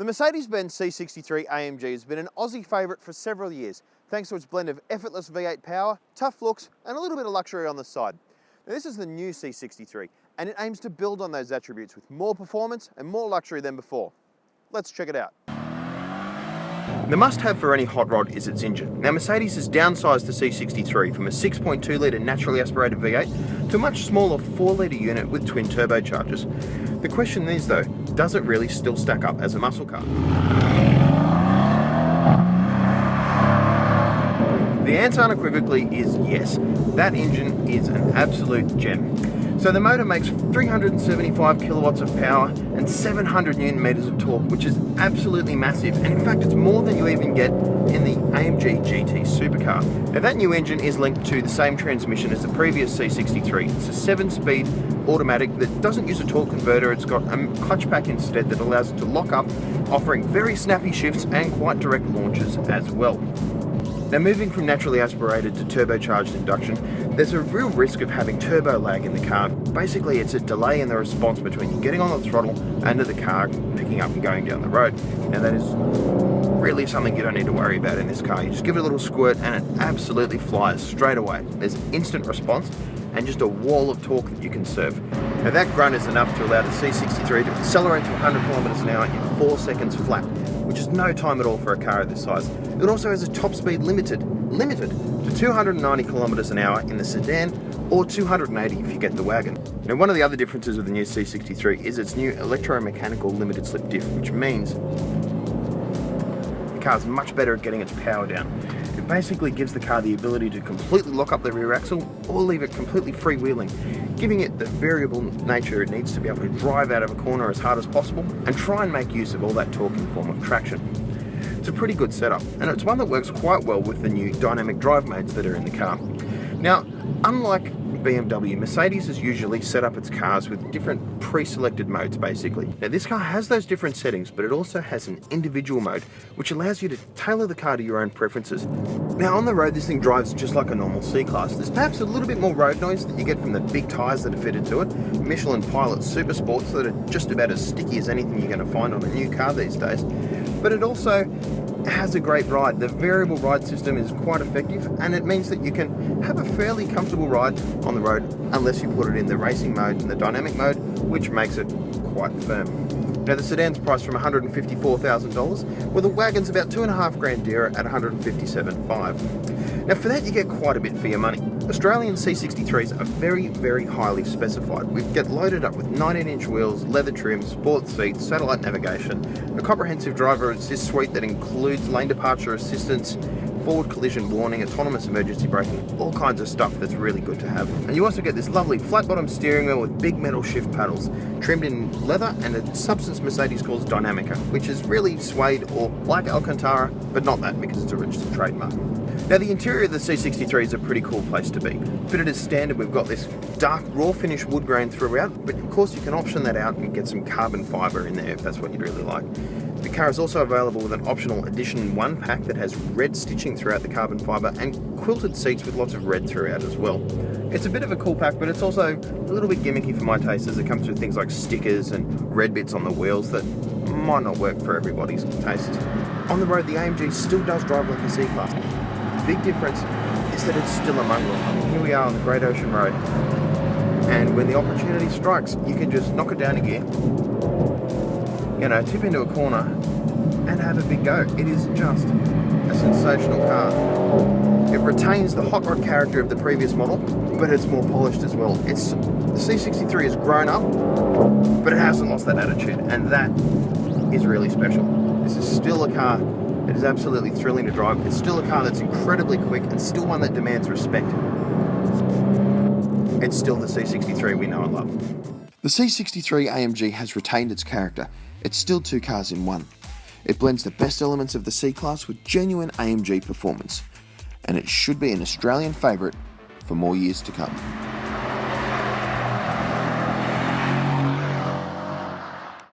Mercedes-Benz C63 AMG has been an Aussie favourite for several years, thanks to its blend of effortless V8 power, tough looks, and a little bit of luxury on the side. Now, this is the new C63, and it aims to build on those attributes with more performance and more luxury than before. Let's check it out. The must-have for any hot rod is its engine. Now, Mercedes has downsized the C63 from a 6.2 litre naturally aspirated V8 to a much smaller 4 litre unit with twin turbochargers. The question is though, does it really still stack up as a muscle car? The answer unequivocally is yes. That engine is an absolute gem. So the motor makes 375 kilowatts of power and 700 newton meters of torque, which is absolutely massive. And in fact, it's more than you even get in the AMG GT supercar. Now, that new engine is linked to the same transmission as the previous C63. It's a 7-speed automatic that doesn't use a torque converter. It's got a clutch pack instead that allows it to lock up, offering very snappy shifts and quite direct launches as well. Now, moving from naturally aspirated to turbocharged induction, there's a real risk of having turbo lag in the car. Basically, it's a delay in the response between you getting on the throttle and the car picking up and going down the road. Now, that is really something you don't need to worry about in this car. You just give it a little squirt and it absolutely flies straight away. There's instant response and just a wall of torque that you can serve. Now, that grunt is enough to allow the C63 to accelerate to 100 kilometers an hour in 4 seconds flat, which is no time at all for a car of this size. It also has a top speed limited to 290 kilometers an hour in the sedan, or 280 if you get the wagon. Now, one of the other differences with the new C63 is its new Electromechanical limited slip diff, which means the car's much better at getting its power down. It basically gives the car the ability to completely lock up the rear axle or leave it completely freewheeling, giving it the variable nature it needs to be able to drive out of a corner as hard as possible and try and make use of all that torque in the form of traction. It's a pretty good setup, and it's one that works quite well with the new dynamic drive modes that are in the car. Now, unlike BMW, Mercedes has usually set up its cars with different pre-selected modes basically. Now, this car has those different settings, but it also has an individual mode which allows you to tailor the car to your own preferences. Now, on the road this thing drives just like a normal C-Class. There's perhaps a little bit more road noise that you get from the big tyres that are fitted to it, Michelin Pilot Super Sports that are just about as sticky as anything you're going to find on a new car these days. But it also has a great ride. The variable ride system is quite effective, and it means that you can have a fairly comfortable ride on the road unless you put it in the racing mode and the dynamic mode, which makes it quite firm. Now, the sedan's priced from $154,000, while the wagon's about $2,500 dearer at $157,500. Now, for that you get quite a bit for your money. Australian C63s are very, very highly specified. We get loaded up with 19-inch wheels, leather trim, sports seats, satellite navigation, a comprehensive driver assist suite that includes lane departure assistance, forward collision warning, autonomous emergency braking, all kinds of stuff that's really good to have. And you also get this lovely flat-bottom steering wheel with big metal shift paddles, trimmed in leather and a substance Mercedes calls Dynamica, which is really suede or like Alcantara, but not that because it's a registered trademark. Now, the interior of the C63 is a pretty cool place to be. Fitted as standard, we've got this dark raw finish wood grain throughout, but of course you can option that out and get some carbon fibre in there if that's what you'd really like. The car is also available with an optional Edition 1 pack that has red stitching throughout the carbon fibre and quilted seats with lots of red throughout as well. It's a bit of a cool pack, but it's also a little bit gimmicky for my taste as it comes with things like stickers and red bits on the wheels that might not work for everybody's tastes. On the road, the AMG still does drive like a C-Class. The big difference is that it's still a mongrel. I mean, here we are on the Great Ocean Road, and when the opportunity strikes, you can just knock it down a gear, tip into a corner and have a big go. It is just a sensational car. It retains the hot rod character of the previous model, but it's more polished as well. The C63 has grown up, but it hasn't lost that attitude, and that is really special. This is still a car that is absolutely thrilling to drive. It's still a car that's incredibly quick and still one that demands respect. It's still the C63 we know and love. The C63 AMG has retained its character. It's still two cars in one. It blends the best elements of the C-Class with genuine AMG performance, and it should be an Australian favourite for more years to come.